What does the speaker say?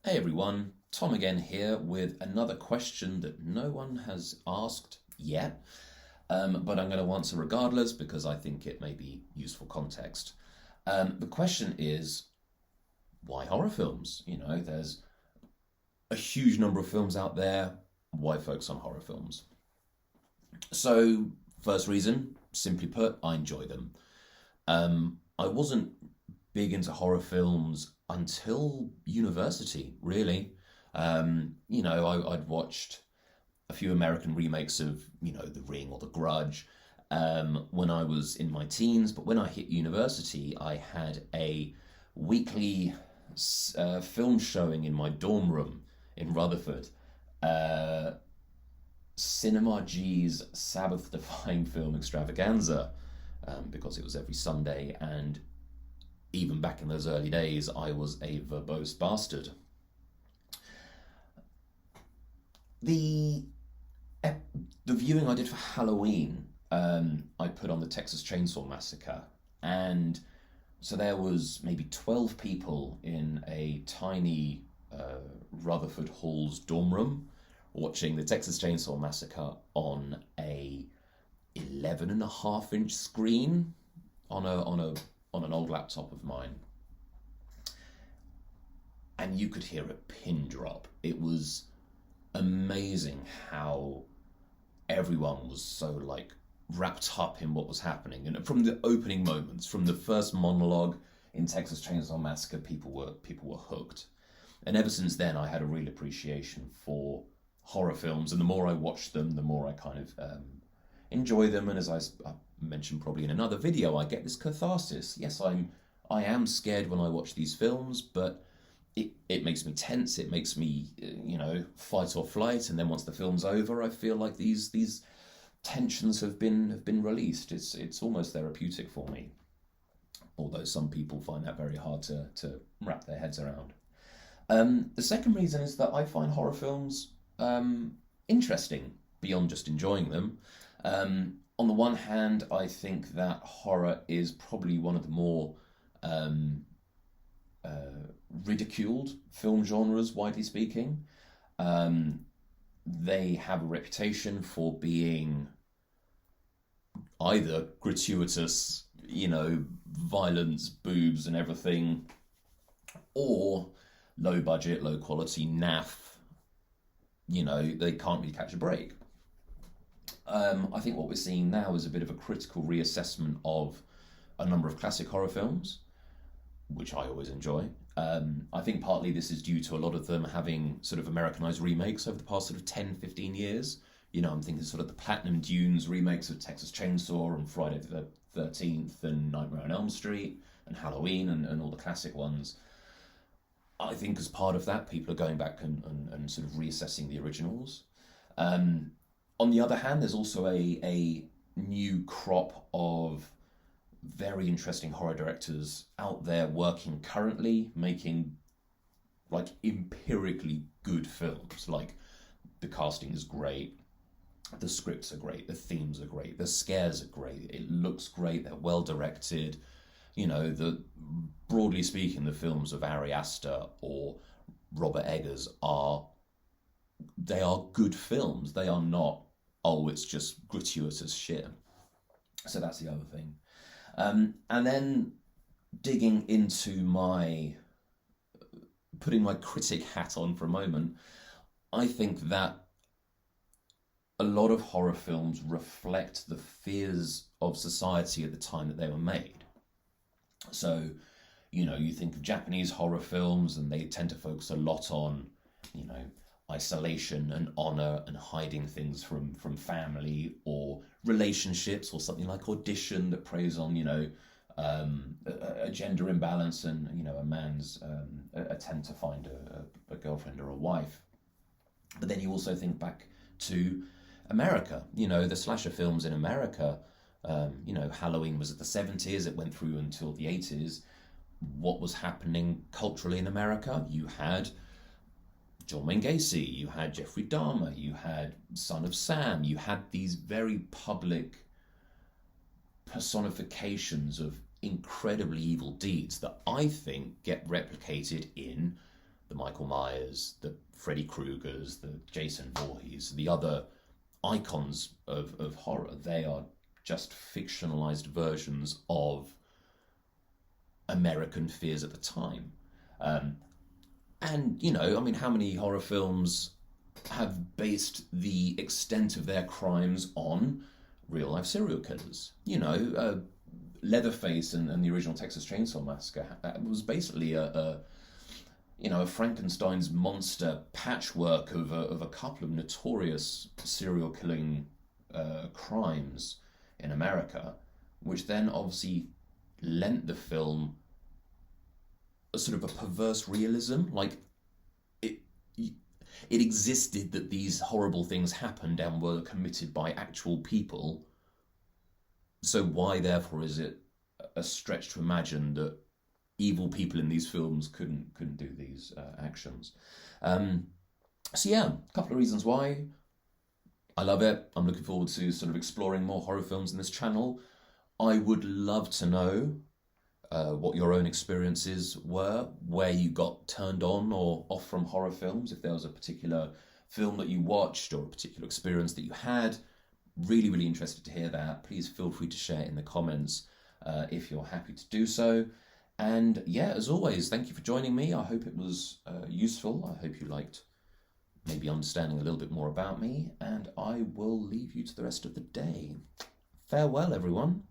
Hey everyone, Tom again here with another question that no one has asked yet, but I'm going to answer regardless because I think it may be useful context. The question is, why horror films? There's a huge number of films out there. Why focus on horror films? So, first reason, simply put, I enjoy them. I wasn't big into horror films until university, really. I'd watched a few American remakes of, The Ring or The Grudge when I was in my teens, but when I hit university, I had a weekly film showing in my dorm room in Rutherford. Uh, Cinema G's Sabbath defying film extravaganza, because it was every Sunday, and even back in those early days, I was a verbose bastard. The the viewing I did for Halloween, I put on the Texas Chainsaw Massacre, and so there was maybe 12 people in a tiny Rutherford Hall's dorm room watching the Texas Chainsaw Massacre on a 11.5 inch screen on an old laptop of mine, and you could hear a pin drop. It was amazing how everyone was so wrapped up in what was happening, and from the opening moments, from the first monologue in Texas Chainsaw Massacre, people were hooked. And ever since then, I had a real appreciation for horror films, and the more I watched them, the more I kind of enjoy them. And as I mentioned probably in another video, I get this catharsis. Yes, I am scared when I watch these films, but it makes me tense. It makes me fight or flight. And then once the film's over, I feel like these tensions have been released. It's almost therapeutic for me. Although some people find that very hard to wrap their heads around. The second reason is that I find horror films interesting beyond just enjoying them. On the one hand, I think that horror is probably one of the more ridiculed film genres, widely speaking. They have a reputation for being either gratuitous, violence, boobs, and everything, or low budget, low quality, naff. They can't really catch a break. I think what we're seeing now is a bit of a critical reassessment of a number of classic horror films, which I always enjoy. I think partly this is due to a lot of them having sort of Americanized remakes over the past sort of 10, 15 years. I'm thinking sort of the Platinum Dunes remakes of Texas Chainsaw and Friday the 13th and Nightmare on Elm Street and Halloween and all the classic ones. I think as part of that, people are going back and sort of reassessing the originals. On the other hand, there's also a new crop of very interesting horror directors out there working currently, making empirically good films. The casting is great, the scripts are great, the themes are great, the scares are great, it looks great, they're well directed. Broadly speaking, the films of Ari Aster or Robert Eggers are good films. They are not, it's just gratuitous shit. So that's the other thing. And then digging into putting my critic hat on for a moment, I think that a lot of horror films reflect the fears of society at the time that they were made. So, you think of Japanese horror films and they tend to focus a lot on, isolation and honor and hiding things from family or relationships, or something like Audition that preys on, a gender imbalance and, a man's attempt to find a girlfriend or a wife. But then you also think back to America, the slasher films in America. Halloween was at the 70s, it went through until the 80s. What was happening culturally in America? You had John Wayne Gacy, you had Jeffrey Dahmer, you had Son of Sam, you had these very public personifications of incredibly evil deeds that I think get replicated in the Michael Myers, the Freddy Kruegers, the Jason Voorhees, the other icons of horror. They are just fictionalized versions of American fears at the time. And, I mean, how many horror films have based the extent of their crimes on real life serial killers? Leatherface and the original Texas Chainsaw Massacre was basically a Frankenstein's monster patchwork of a couple of notorious serial killing crimes in America, which then obviously lent the film a sort of a perverse realism. Like, it existed that these horrible things happened and were committed by actual people. So why, therefore, is it a stretch to imagine that evil people in these films couldn't do these actions? So yeah, a couple of reasons why I love it. I'm looking forward to sort of exploring more horror films in this channel. I would love to know what your own experiences were, where you got turned on or off from horror films, if there was a particular film that you watched or a particular experience that you had. Really, really interested to hear that. Please feel free to share it in the comments if you're happy to do so. And yeah, as always, thank you for joining me. I hope it was useful. I hope you liked maybe understanding a little bit more about me. And I will leave you to the rest of the day. Farewell, everyone.